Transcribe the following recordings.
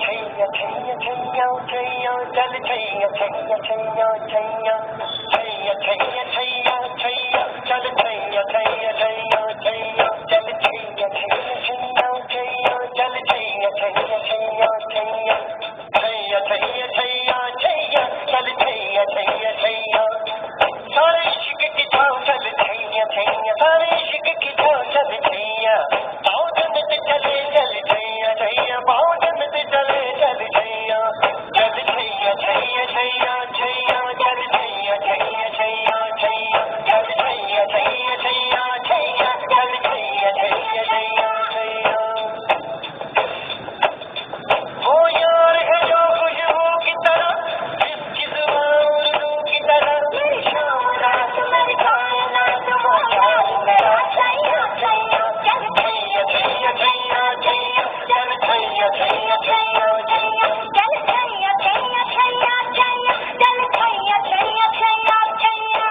छैया छैया छैया छैया चल छैया छैया छैया छैया छैया छैया छैया छैया चल छैया छैया छैया छैया चल छैया छैया छैया छैया चल छैया छैया छैया छैया छैया छैया छैया छैया चल छैया छैया छैया सारे इश्क की छाव चल छैया छैया सारे इश्क की छाव चल छैया पाँव जन्नत चले चल छैया छैया पाँव जन्नत चले चल छैया चल छैया छैया छैया छैया चल छैया छैया छैया छैया चल छैया छैया छैया छैया चल छैया छैया छैया छैया वो यार है जो खुशबू की तरह जिसकी जुबान उर्दू की तरह मेरी शाम रात मेरी कायनात वो यार मेरा छैया छैया चल छैया छैया छैया छैया चल छैया छैया छैया छैया चल छैया छैया छैया छैया चल छैया छैया छैया छैया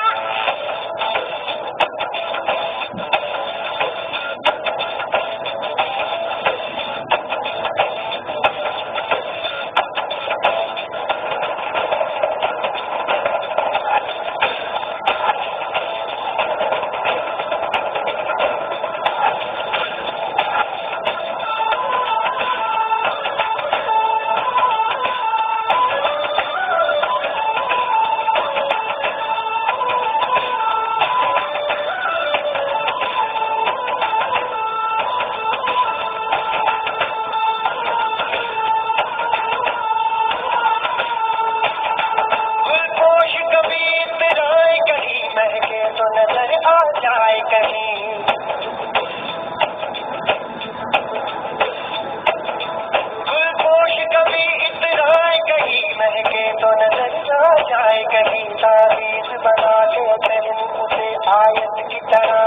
गुलपोश कभी इतराए कहीं महके तो नजर आ जाए कहीं गुलपोश कभी इतराए कहीं महके तो नजर आ जाए कहीं ताबीज बना के पहन उसे आयत की तरह